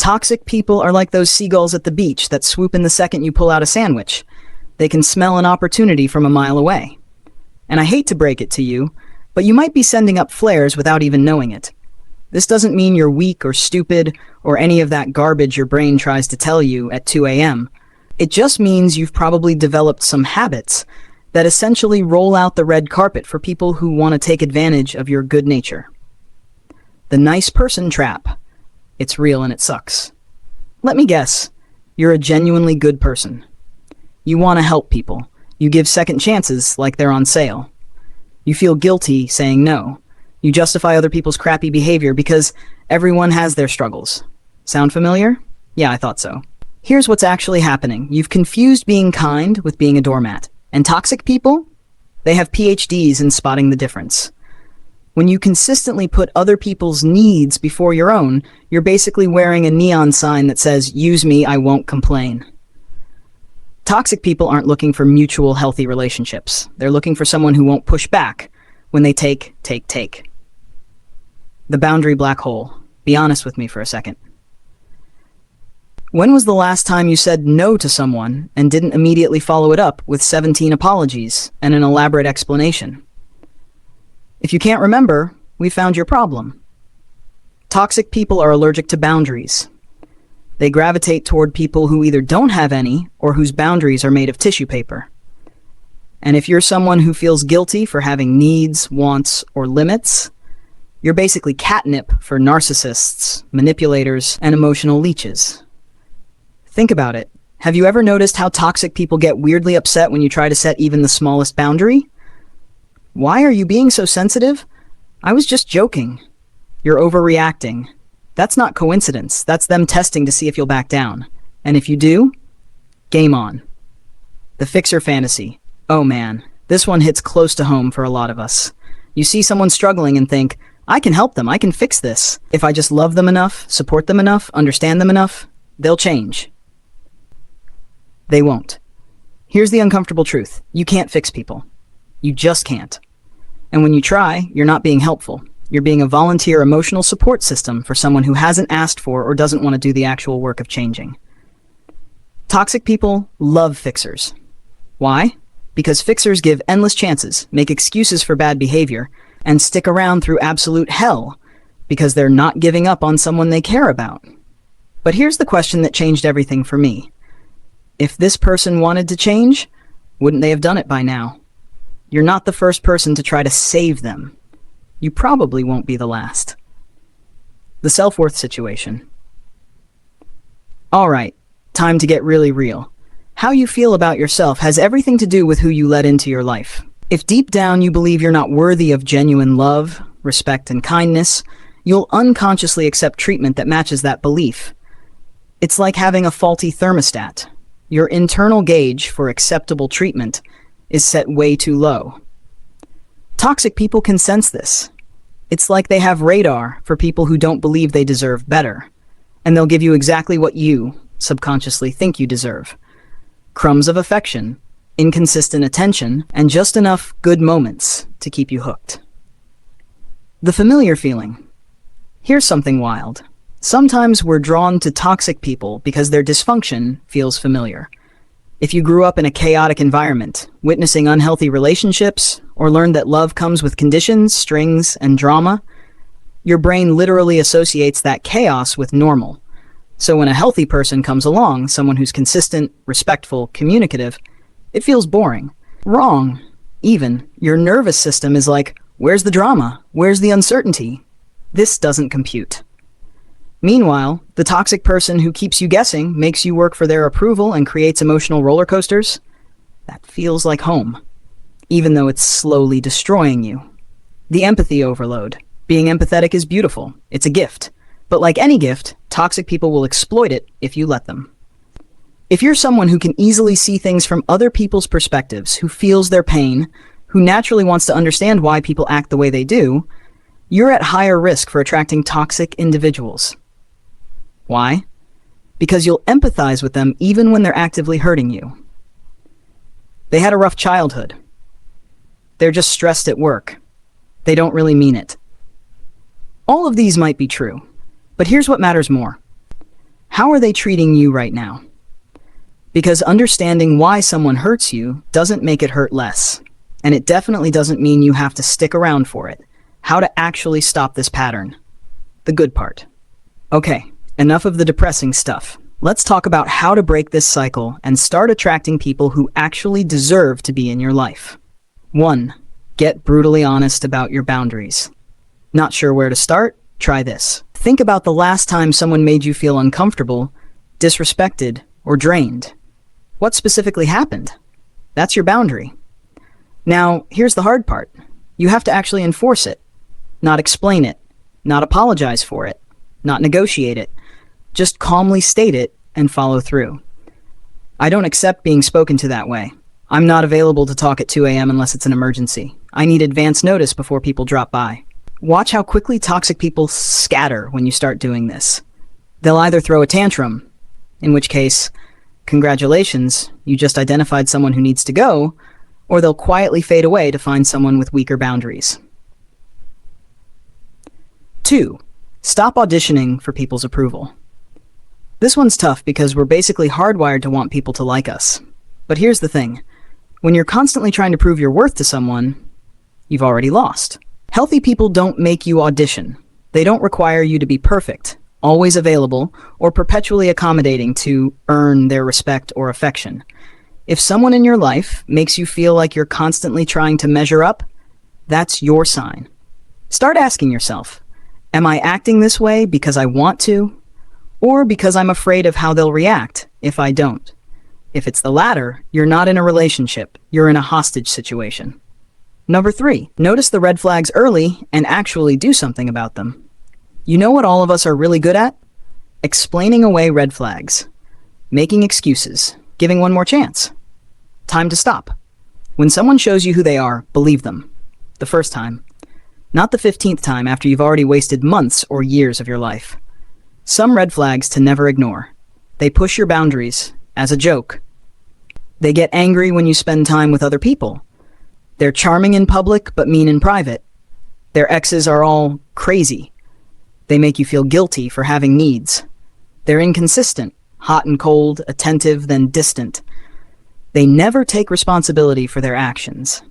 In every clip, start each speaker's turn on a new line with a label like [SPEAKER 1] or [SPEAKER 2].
[SPEAKER 1] Toxic people are like those seagulls at the beach that swoop in the second you pull out a sandwich. They can smell an opportunity from a mile away. And I hate to break it to you, but you might be sending up flares without even knowing it. This doesn't mean you're weak or stupid or any of that garbage your brain tries to tell you at 2 a.m. It just means you've probably developed some habits that essentially roll out the red carpet for people who want to take advantage of your good nature. The nice person trap. It's real and it sucks. Let me guess, you're a genuinely good person. You want to help people. You give second chances like they're on sale. You feel guilty saying no. You justify other people's crappy behavior because everyone has their struggles. Sound familiar? Yeah, I thought so. Here's what's actually happening. You've confused being kind with being a doormat. And toxic people? They have PhDs in spotting the difference. When you consistently put other people's needs before your own, you're basically wearing a neon sign that says, "Use me, I won't complain." Toxic people aren't looking for mutual healthy relationships. They're looking for someone who won't push back when they take. The boundary black hole. Be honest with me for a second. When was the last time you said no to someone and didn't immediately follow it up with 17 apologies and an elaborate explanation? If you can't remember, we found your problem. Toxic people are allergic to boundaries. They gravitate toward people who either don't have any or whose boundaries are made of tissue paper. And if you're someone who feels guilty for having needs, wants, or limits, you're basically catnip for narcissists, manipulators, and emotional leeches. Think about it. Have you ever noticed how toxic people get weirdly upset when you try to set even the smallest boundary? Why are you being so sensitive? I was just joking. You're overreacting. That's not coincidence. That's them testing to see if you'll back down. And if you do, game on. The fixer fantasy. Oh man, this one hits close to home for a lot of us. You see someone struggling and think, I can help them, I can fix this. If I just love them enough, support them enough, understand them enough, they'll change. They won't. Here's the uncomfortable truth. You can't fix people. You just can't. And when you try, you're not being helpful. You're being a volunteer emotional support system for someone who hasn't asked for or doesn't want to do the actual work of changing. Toxic people love fixers. Why? Because fixers give endless chances, make excuses for bad behavior, and stick around through absolute hell because they're not giving up on someone they care about. But here's the question that changed everything for me. If this person wanted to change, wouldn't they have done it by now? You're not the first person to try to save them. You probably won't be the last. The self-worth situation. All right, time to get really real. How you feel about yourself has everything to do with who you let into your life. If deep down you believe you're not worthy of genuine love, respect, and kindness, you'll unconsciously accept treatment that matches that belief. It's like having a faulty thermostat. Your internal gauge for acceptable treatment is set way too low. Toxic people can sense this. It's like they have radar for people who don't believe they deserve better, and they'll give you exactly what you subconsciously think you deserve. Crumbs of affection, inconsistent attention, and just enough good moments to keep you hooked. The familiar feeling. Here's something wild. Sometimes we're drawn to toxic people because their dysfunction feels familiar. If you grew up in a chaotic environment, witnessing unhealthy relationships, or learned that love comes with conditions, strings, and drama, your brain literally associates that chaos with normal. So when a healthy person comes along, someone who's consistent, respectful, communicative, it feels boring. Wrong. Even. Your nervous system is like, where's the drama? Where's the uncertainty? This doesn't compute. Meanwhile, the toxic person who keeps you guessing, makes you work for their approval, and creates emotional roller coasters, that feels like home, even though it's slowly destroying you. The empathy overload. Being empathetic is beautiful. It's a gift. But like any gift, toxic people will exploit it if you let them. If you're someone who can easily see things from other people's perspectives, who feels their pain, who naturally wants to understand why people act the way they do, you're at higher risk for attracting toxic individuals. Why? Because you'll empathize with them even when they're actively hurting you. They had a rough childhood. They're just stressed at work. They don't really mean it. All of these might be true, but here's what matters more. How are they treating you right now? Because understanding why someone hurts you doesn't make it hurt less. And it definitely doesn't mean you have to stick around for it. How to actually stop this pattern. The good part. Okay, enough of the depressing stuff. Let's talk about how to break this cycle and start attracting people who actually deserve to be in your life. 1. Get brutally honest about your boundaries. Not sure where to start? Try this. Think about the last time someone made you feel uncomfortable, disrespected, or drained. What specifically happened? That's your boundary. Now, here's the hard part. You have to actually enforce it, not explain it, not apologize for it, not negotiate it. Just calmly state it and follow through. I don't accept being spoken to that way. I'm not available to talk at 2 a.m. unless it's an emergency. I need advance notice before people drop by. Watch how quickly toxic people scatter when you start doing this. They'll either throw a tantrum, in which case, congratulations, you just identified someone who needs to go, or they'll quietly fade away to find someone with weaker boundaries. 2. Stop auditioning for people's approval. This one's tough because we're basically hardwired to want people to like us. But here's the thing. When you're constantly trying to prove your worth to someone, you've already lost. Healthy people don't make you audition. They don't require you to be perfect, always available, or perpetually accommodating to earn their respect or affection. If someone in your life makes you feel like you're constantly trying to measure up, that's your sign. Start asking yourself, am I acting this way because I want to, or because I'm afraid of how they'll react if I don't? If it's the latter, you're not in a relationship, you're in a hostage situation. Number 3, notice the red flags early and actually do something about them. You know what all of us are really good at? Explaining away red flags, making excuses, giving one more chance. Time to stop. When someone shows you who they are, believe them. The first time. Not the 15th time after you've already wasted months or years of your life. Some red flags to never ignore. They push your boundaries, as a joke. They get angry when you spend time with other people. They're charming in public, but mean in private. Their exes are all crazy. They make you feel guilty for having needs. They're inconsistent, hot and cold, attentive, then distant. They never take responsibility for their actions.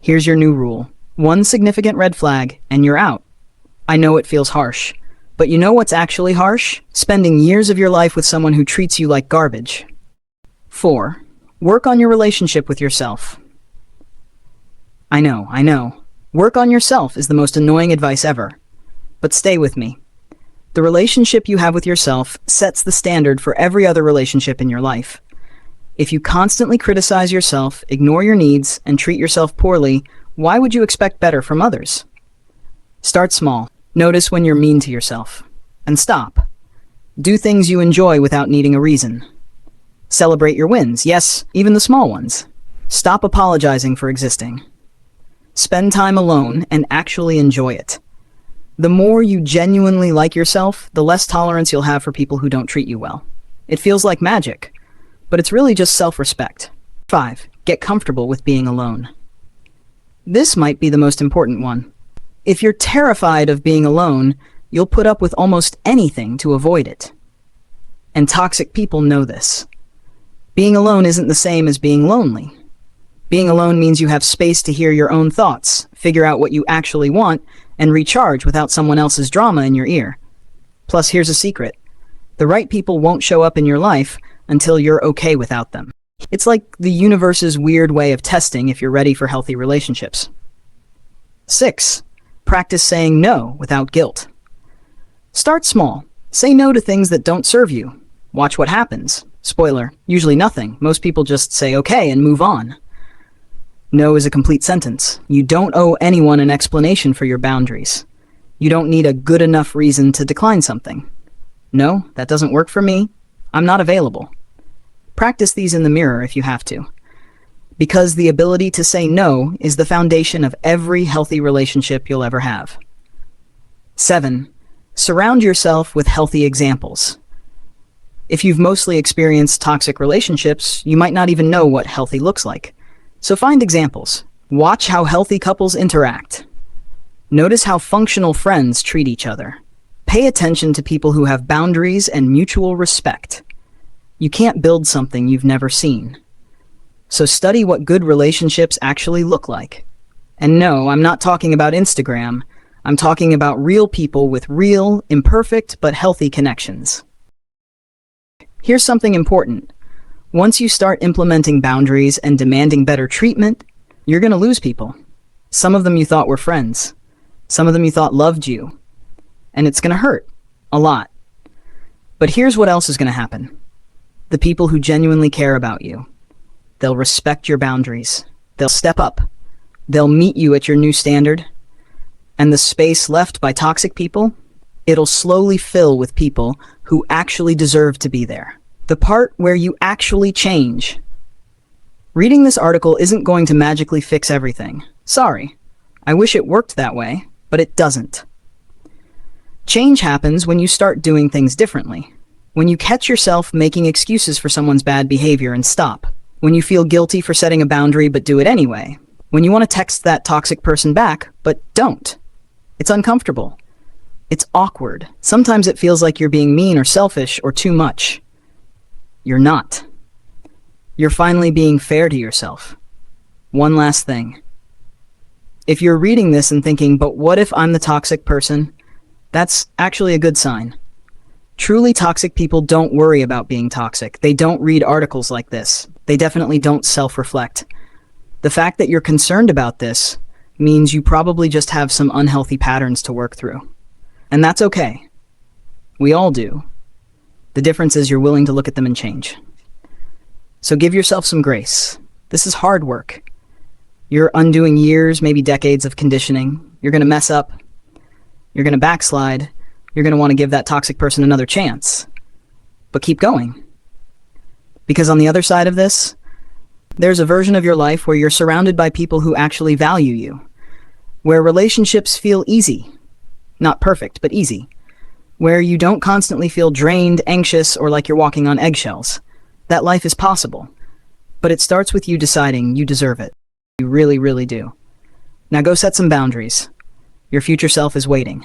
[SPEAKER 1] Here's your new rule. 1 significant red flag, and you're out. I know it feels harsh, but you know what's actually harsh? Spending years of your life with someone who treats you like garbage. 4. Work on your relationship with yourself. I know. Work on yourself is the most annoying advice ever. But stay with me. The relationship you have with yourself sets the standard for every other relationship in your life. If you constantly criticize yourself, ignore your needs, and treat yourself poorly, why would you expect better from others? Start small. Notice when you're mean to yourself. And stop. Do things you enjoy without needing a reason. Celebrate your wins, yes, even the small ones. Stop apologizing for existing. Spend time alone and actually enjoy it. The more you genuinely like yourself, the less tolerance you'll have for people who don't treat you well. It feels like magic, but it's really just self-respect. 5. Get comfortable with being alone. This might be the most important one. If you're terrified of being alone, you'll put up with almost anything to avoid it. And toxic people know this. Being alone isn't the same as being lonely. Being alone means you have space to hear your own thoughts, figure out what you actually want, and recharge without someone else's drama in your ear. Plus, here's a secret. The right people won't show up in your life until you're okay without them. It's like the universe's weird way of testing if you're ready for healthy relationships. 6. Practice saying no without guilt. Start small. Say no to things that don't serve you. Watch what happens. Spoiler, usually nothing. Most people just say okay and move on. No is a complete sentence. You don't owe anyone an explanation for your boundaries. You don't need a good enough reason to decline something. No, that doesn't work for me. I'm not available. Practice these in the mirror if you have to. Because the ability to say no is the foundation of every healthy relationship you'll ever have. 7. Surround yourself with healthy examples. If you've mostly experienced toxic relationships, you might not even know what healthy looks like. So find examples. Watch how healthy couples interact. Notice how functional friends treat each other. Pay attention to people who have boundaries and mutual respect. You can't build something you've never seen. So study what good relationships actually look like. And no, I'm not talking about Instagram. I'm talking about real people with real, imperfect, but healthy connections. Here's something important. Once you start implementing boundaries and demanding better treatment, you're going to lose people. Some of them you thought were friends. Some of them you thought loved you. And it's going to hurt. A lot. But here's what else is going to happen. The people who genuinely care about you. They'll respect your boundaries. They'll step up. They'll meet you at your new standard. And the space left by toxic people, it'll slowly fill with people who actually deserve to be there. The part where you actually change. Reading this article isn't going to magically fix everything. Sorry. I wish it worked that way, but it doesn't. Change happens when you start doing things differently. When you catch yourself making excuses for someone's bad behavior and stop. When you feel guilty for setting a boundary but do it anyway. When you want to text that toxic person back, but don't. It's uncomfortable. It's awkward. Sometimes it feels like you're being mean or selfish or too much. You're not. You're finally being fair to yourself. One last thing. If you're reading this and thinking, but what if I'm the toxic person? That's actually a good sign. Truly toxic people don't worry about being toxic. They don't read articles like this. They definitely don't self-reflect. The fact that you're concerned about this means you probably just have some unhealthy patterns to work through. And that's okay. We all do. The difference is you're willing to look at them and change. So give yourself some grace. This is hard work. You're undoing years, maybe decades of conditioning. You're going to mess up. You're going to backslide. You're going to want to give that toxic person another chance. But keep going. Because on the other side of this, there's a version of your life where you're surrounded by people who actually value you. Where relationships feel easy. Not perfect, but easy. Where you don't constantly feel drained, anxious, or like you're walking on eggshells. That life is possible. But it starts with you deciding you deserve it. You really, really do. Now go set some boundaries. Your future self is waiting.